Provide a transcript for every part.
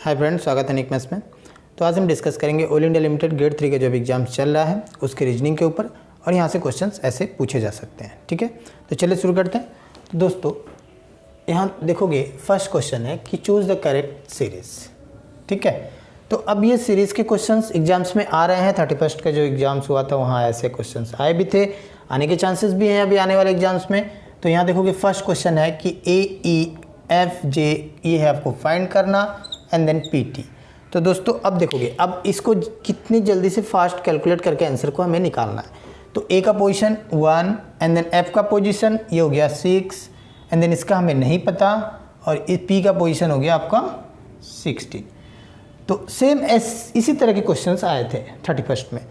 Hi friends, स्वागत है निक maths में। तो आज हम डिस्कस करेंगे ऑल इंडिया लिमिटेड ग्रेड 3 के जो भी एग्जाम चल रहा है उसके रीजनिंग के ऊपर, और यहाँ से क्वेश्चंस ऐसे पूछे जा सकते हैं। ठीक है, तो चलिए शुरू करते हैं। तो दोस्तों यहाँ देखोगे फर्स्ट क्वेश्चन है कि चूज़ द करेक्ट सीरीज़। ठीक है, तो अब ये सीरीज़ के क्वेश्चंस एग्जाम्स में आ रहे हैं। 31 का जो एग्जाम्स हुआ था वहाँ ऐसे क्वेश्चंस आए भी थे, आने के चांसेस भी हैं अभी आने वाले एग्जाम्स में। तो यहाँ देखोगे फर्स्ट क्वेश्चन है कि AEFJ ये है आपको फाइंड करना, एंड देन PT। तो दोस्तों अब देखोगे, अब इसको कितनी जल्दी से फास्ट कैलकुलेट करके आंसर को हमें निकालना है। तो A का पोजीशन 1, एंड देन F का पोजीशन ये हो गया 6, एंड देन इसका हमें नहीं पता, और P का पोजीशन हो गया आपका 16। तो सेम इसी तरह के क्वेश्चंस आए थे 31 में।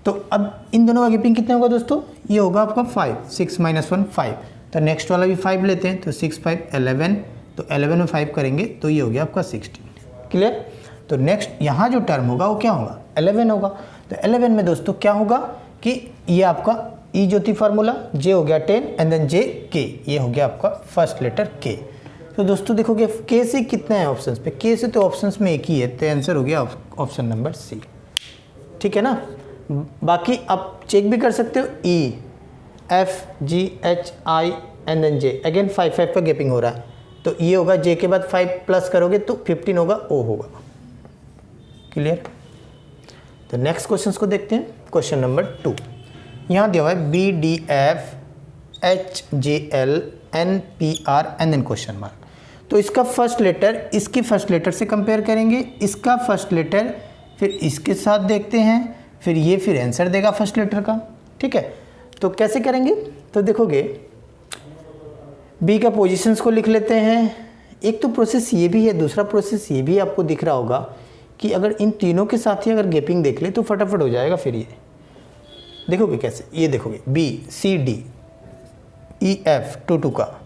तो अब इन दोनों का गैपिंग कितना होगा दोस्तों? ये होगा आपका 5, 6 - 1 5। तो नेक्स्ट वाला भी 5 लेते हैं, तो 6 5 11। तो 11 में 5 करेंगे तो ये हो गया आपका 16। क्लियर? तो नेक्स्ट यहाँ जो टर्म होगा वो क्या होगा? 11 होगा। तो 11 में दोस्तों क्या होगा कि ये आपका ई जो थी फार्मूला, J हो गया 10, एंड देन JK, ये हो गया आपका फर्स्ट लेटर K। तो दोस्तों देखोगे K से कितना है ऑप्शंस पे? K से तो ऑप्शंस में एक ही है, तो आंसर हो गया ऑप्शन नंबर C। ठीक है ना? बाकी आप चेक भी कर सकते हो, EFGHI and then J, again 5 का गैपिंग हो रहा है। तो ये होगा J के बाद 5 प्लस करोगे तो 15 होगा, O होगा। क्लियर? तो नेक्स्ट क्वेश्चंस को देखते हैं। क्वेश्चन नंबर 2 यहाँ दिया हुआ है BDFHJLNPR and then question mark. तो इसका फर्स्ट लेटर इसकी फर्स्ट लेटर से कंपेयर करेंगे, इसका फर्स्ट लेटर फिर इसके साथ देखते हैं, फिर ये फिर आंसर देगा फर्स्ट लेटर का। ठीक है, तो कैसे करेंगे? तो देखोगे बी का पोजीशंस को लिख लेते हैं। एक तो प्रोसेस ये भी है, दूसरा प्रोसेस ये भी आपको दिख रहा होगा कि अगर इन तीनों के साथ ही अगर गैपिंग देख ले तो फटाफट हो जाएगा। फिर ये देखोगे कैसे, ये देखोगे BCDEF 2 का,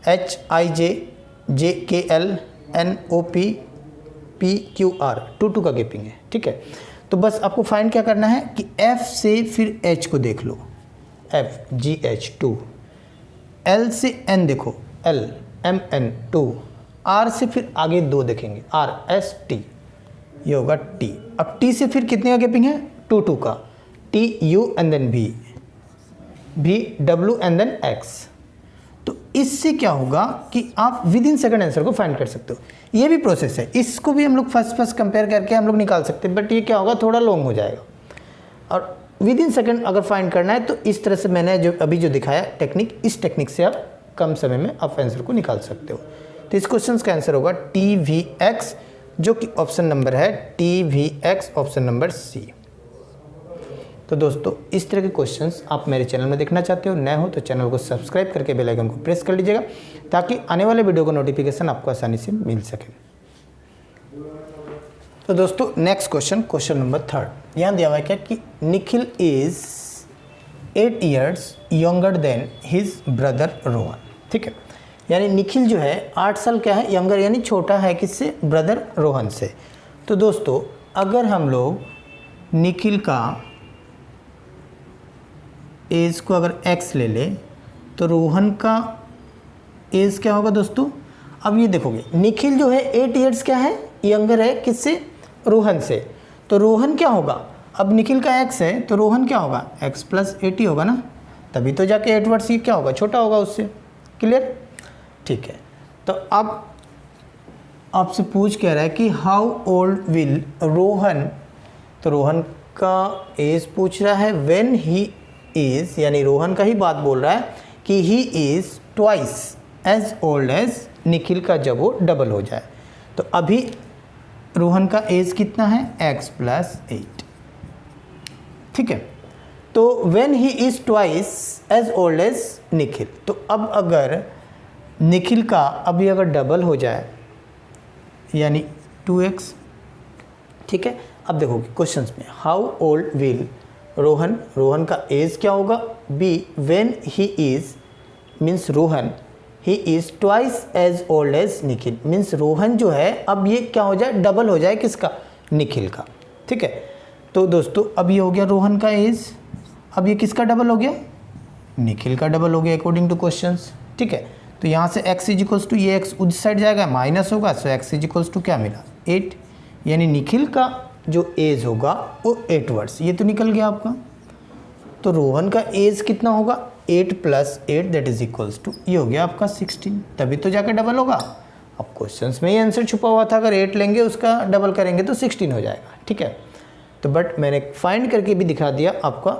HIJJKLNOPPQR 2 का गैपिंग है। ठीक है, तो बस आपको फाइंड क्या करना है कि F से फिर H को देख लो, FGH 2, L से N देखो, LMN 2, R से फिर आगे 2 देखेंगे, RST, ये होगा T। अब T से फिर कितने का गैपिंग है? 2 का, TU and then VW and then X। तो इससे क्या होगा कि आप विद इन सेकंड आंसर को फाइंड कर सकते हो। ये भी प्रोसेस है, इसको भी हम लोग फर्स्ट कंपेयर करके हम लोग निकाल सकते हैं, बट ये क्या होगा, थोड़ा लॉन्ग हो जाएगा। और विद इन सेकंड अगर फाइंड करना है तो इस तरह से मैंने जो अभी जो दिखाया टेक्निक, इस टेक्निक से आप कम समय में आप आंसर को निकाल सकते हो। तो इस क्वेश्चन का आंसर होगा TVX, जो कि ऑप्शन नंबर है TVX, ऑप्शन नंबर C। तो दोस्तों इस तरह के क्वेश्चंस आप मेरे चैनल में देखना चाहते हो, नए हो तो चैनल को सब्सक्राइब करके बेल आइकन को प्रेस कर लीजिएगा, ताकि आने वाले वीडियो का नोटिफिकेशन आपको आसानी से मिल सके। तो दोस्तों नेक्स्ट क्वेश्चन नंबर 3 यहाँ दिया हुआ है क्या कि Nikhil is 8 years younger than his brother Rohan. ठीक है, यानी निखिल जो है 8 साल क्या है, यंगर यानी छोटा है किससे? ब्रदर रोहन से। तो दोस्तों अगर हम लोग निखिल का एज को अगर x ले ले तो रोहन का एज क्या होगा दोस्तों? अब ये देखोगे निखिल जो है 8 years क्या है, यंगर है किससे? रोहन से। तो रोहन क्या होगा? अब निखिल का x है तो रोहन क्या होगा? x + 80 होगा ना, तभी तो जाके 8 वर्ष ये क्या होगा, छोटा होगा उससे। क्लियर? ठीक है, तो अब आपसे पूछ कह रहा है कि हाउ ओल्ड विल रोहन, तो रोहन का एज पूछ रहा है। व्हेन ही इज, यानी रोहन का ही बात बोल रहा है कि he is twice as old as Nikhil का जब वो डबल हो जाए। तो अभी रोहन का एज कितना है? x + 8। ठीक है, तो when he is twice as old as Nikhil, तो अब अगर निखिल का अभी अगर डबल हो जाए यानी 2x। ठीक है, अब देखोगे क्वेश्चंस में how old will Rohan, Rohan का एज क्या होगा? B when he is means Rohan he is twice as old as Nikhil, means Rohan जो है अब ये क्या हो जाए, डबल हो जाए किसका? निखिल का। ठीक है, तो दोस्तों अब ये हो गया रोहन का एज, अब ये किसका डबल हो गया? निखिल का डबल हो गया अकॉर्डिंग टू क्वेश्चंस। ठीक है, तो यहाँ से x = ये x उस साइड जाएगा, माइनस होगा, सो x = क्या मिला? 8। यानी निखिल का जो एज होगा वो 8 वर्ष, ये तो निकल गया आपका। तो रोहन का एज कितना होगा, 8 + 8 दैट इज इक्वल्स टू, ये हो गया आपका 16, तभी तो जाकर डबल होगा। अब क्वेश्चंस में ही आंसर छुपा हुआ था, अगर 8 लेंगे उसका डबल करेंगे तो 16 हो जाएगा, ठीक है। तो बट मैंने फाइंड करके भी दिखा दिया आपका,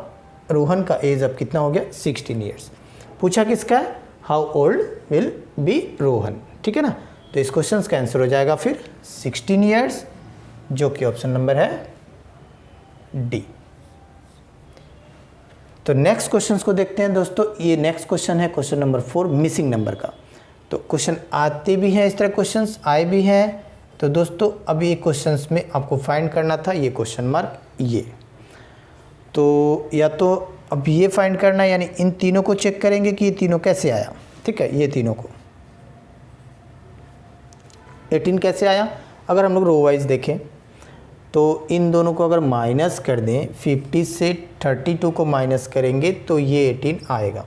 रोहन का एज अब कितना हो गया, 16 ईयर्स। पूछा किसका है, how old will be Rohan, ठीक है ना। तो इस क्वेश्चन का आंसर हो जाएगा फिर 16 ईयर्स, जो कि ऑप्शन नंबर है डी। तो नेक्स्ट क्वेश्चन को देखते हैं दोस्तों। ये नेक्स्ट क्वेश्चन है क्वेश्चन नंबर 4, मिसिंग नंबर का। तो क्वेश्चन आते भी हैं, इस तरह क्वेश्चंस आए भी हैं। तो दोस्तों अभी ये क्वेश्चंस में आपको फाइंड करना था ये क्वेश्चन मार्क, ये तो या तो अब ये फाइंड करना है, यानी इन तीनों को चेक करेंगे कि ये तीनों कैसे आया, ठीक है। ये तीनों को 18 कैसे आया, अगर हम लोग रो वाइज देखें तो इन दोनों को अगर माइनस कर दें, 50 से 32 को माइनस करेंगे तो ये 18 आएगा।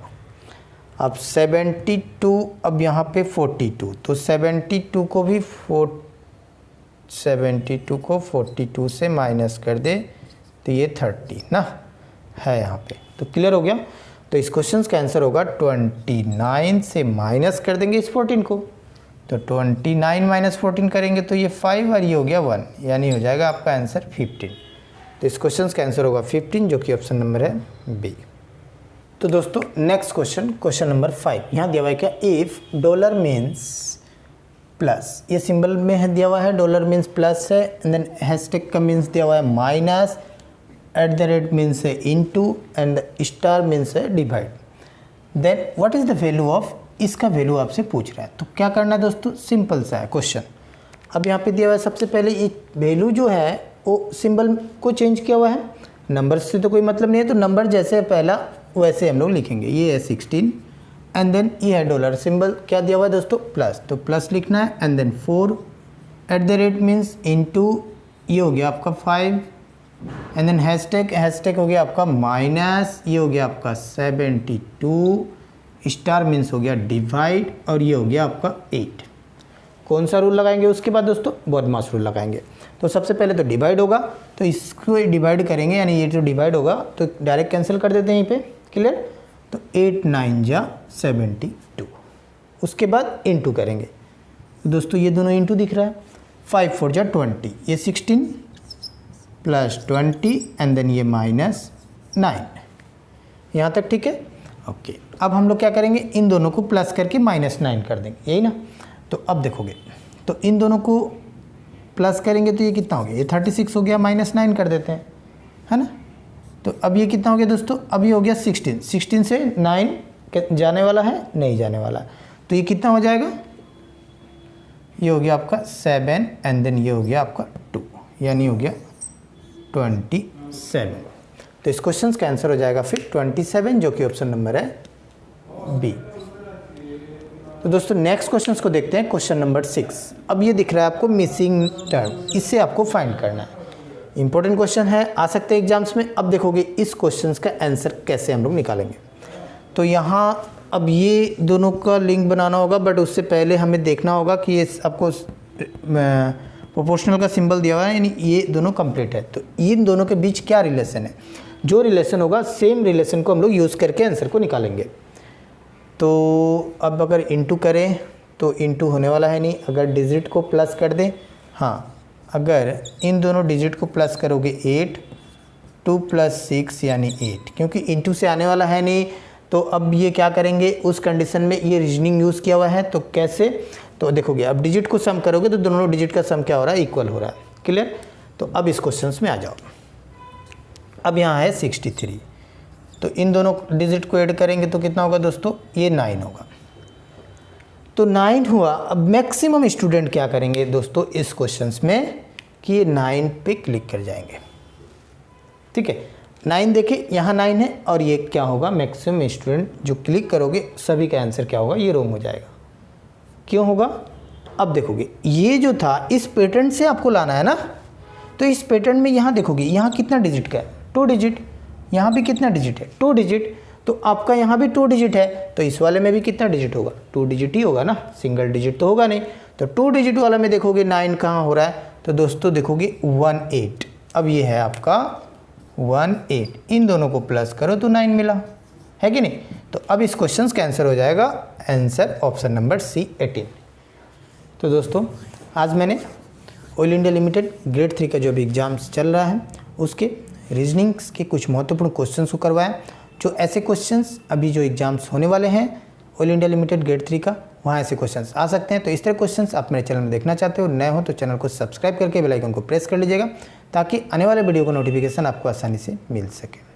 अब 72, अब यहाँ पे 42, तो 72 को 42 से माइनस कर दे तो ये 30 ना है यहाँ पे, तो क्लियर हो गया। तो इस क्वेश्चन का आंसर होगा 29 से माइनस कर देंगे इस 14 को, तो 29 - 14 करेंगे तो ये 5 और ये हो गया 1, यानी हो जाएगा आपका आंसर 15। तो इस क्वेश्चन का आंसर होगा 15, जो कि ऑप्शन नंबर है बी। तो दोस्तों नेक्स्ट क्वेश्चन, क्वेश्चन नंबर 5, यहाँ दिया हुआ है क्या, इफ डॉलर मीन्स प्लस, ये सिंबल में है दिया हुआ है, डॉलर मीन्स प्लस है, एंड देन हैशटैग का मीन्स दिया हुआ है माइनस, @ मीन्स है इनटू, एंड स्टार मीन्स है divide, then what is the value of, इसका वैल्यू आपसे पूछ रहा है। तो क्या करना है दोस्तों, सिंपल सा है क्वेश्चन। अब यहाँ पे दिया हुआ है, सबसे पहले ये वैल्यू जो है वो सिंबल को चेंज किया हुआ है, नंबर से तो कोई मतलब नहीं है, तो नंबर जैसे है पहला वैसे हम लोग लिखेंगे। ये है 16 एंड देन ये है डॉलर सिंबल, क्या दिया हुआ है दोस्तों, प्लस, तो प्लस लिखना है, एंड देन 4 @ मीन्स इनटू, ये हो गया आपका 5, एंड देन हैशटैग हो गया आपका माइनस, ये हो गया आपका 72, स्टार मीन्स हो गया डिवाइड, और ये हो गया आपका 8। कौन सा रूल लगाएंगे उसके बाद दोस्तों, बॉडमास रूल लगाएंगे। तो सबसे पहले तो डिवाइड होगा, तो इसको डिवाइड करेंगे, यानी ये जो डिवाइड होगा तो डायरेक्ट कैंसिल कर देते हैं यहीं पे, क्लियर। तो 8 × 9 = 72, उसके बाद इनटू करेंगे। तो दोस्तों ये दोनों इनटू दिख रहा है, 5 × 4 = 20, ये 16 + 20 एंड देन ये -9, यहाँ तक ठीक है, ओके। अब हम लोग क्या करेंगे, इन दोनों को प्लस करके -9 कर देंगे, यही ना। तो अब देखोगे, तो इन दोनों को प्लस करेंगे तो ये कितना हो गया, ये 36 हो गया, -9 कर देते हैं, है ना। तो अब ये कितना हो गया दोस्तों, अब ये हो गया 16 से 9 जाने वाला है, नहीं जाने वाला है, तो ये कितना हो जाएगा, ये हो गया आपका 7 एंड देन ये हो गया आपका 2, यानी हो गया 27। तो इस क्वेश्चन का आंसर हो जाएगा फिर 27, जो कि ऑप्शन नंबर है बी। तो दोस्तों नेक्स्ट क्वेश्चन को देखते हैं, क्वेश्चन नंबर 6। अब ये दिख रहा है आपको मिसिंग टर्म, इससे आपको फाइंड करना है। इंपॉर्टेंट क्वेश्चन है, आ सकते हैं एग्जाम्स में। अब देखोगे इस क्वेश्चन का आंसर कैसे हम लोग निकालेंगे। तो यहाँ अब ये दोनों का लिंक बनाना होगा, बट उससे पहले हमें देखना होगा कि ये आपको प्रोपोर्शनल का सिंबल दिया हुआ है, यानी ये दोनों कंप्लीट है। तो इन दोनों के बीच क्या रिलेशन है, जो रिलेशन होगा सेम रिलेशन को हम लोग यूज़ करके आंसर को निकालेंगे। तो अब अगर इनटू करें तो इनटू होने वाला है नहीं, अगर डिजिट को प्लस कर दें, हाँ अगर इन दोनों डिजिट को प्लस करोगे 8, 2 + 6 यानी 8, क्योंकि इनटू से आने वाला है नहीं। तो अब ये क्या करेंगे, उस कंडीशन में ये रीजनिंग यूज़ किया हुआ है, तो कैसे, तो देखोगे अब डिजिट को सम करोगे तो दोनों डिजिट का सम क्या हो रहा है, इक्वल हो रहा है, क्लियर। तो अब इस क्वेश्चन में आ जाओ। अब यहाँ है 63, तो इन दोनों डिजिट को ऐड करेंगे तो कितना होगा दोस्तों, ये 9 होगा। तो 9 हुआ। अब मैक्सिमम स्टूडेंट क्या करेंगे दोस्तों इस क्वेश्चंस में कि ये 9 पे क्लिक कर जाएंगे, ठीक है। 9 देखिए यहाँ 9 है, और ये क्या होगा, मैक्सिमम स्टूडेंट जो क्लिक करोगे सभी का आंसर क्या होगा, ये रॉन्ग हो जाएगा। क्यों होगा, अब देखोगे ये जो था इस पैटर्न से आपको लाना है ना, तो इस पैटर्न में यहाँ देखोगे यहाँ कितना डिजिट का है, 2 डिजिट, यहाँ भी कितना डिजिट है, 2 डिजिट, तो आपका यहाँ भी 2 डिजिट है, तो इस वाले में भी कितना डिजिट होगा, 2 डिजिट ही होगा ना, सिंगल डिजिट तो होगा नहीं। तो 2 डिजिट वाला में देखोगे 9 कहाँ हो रहा है, तो दोस्तों देखोगे 18, अब ये है आपका 18, इन दोनों को प्लस करो तो 9 मिला, है कि नहीं। तो अब इस क्वेश्चन का आंसर हो जाएगा आंसर ऑप्शन नंबर सी 18। तो दोस्तों आज मैंने ऑयल इंडिया लिमिटेड ग्रेड 3 का जो भी एग्ज़ाम्स चल रहा है उसके रीजनिंग्स के कुछ महत्वपूर्ण क्वेश्चंस को करवाया। जो ऐसे क्वेश्चंस अभी जो एग्ज़ाम्स होने वाले हैं ऑयल इंडिया लिमिटेड ग्रेड 3 का, वहाँ ऐसे क्वेश्चंस आ सकते हैं। तो इस तरह क्वेश्चंस आप मेरे चैनल में देखना चाहते हो, नए हो तो चैनल को सब्सक्राइब करके बेल आइकन को प्रेस कर लीजिएगा ताकि आने वाले वीडियो का नोटिफिकेशन आपको आसानी से मिल सके।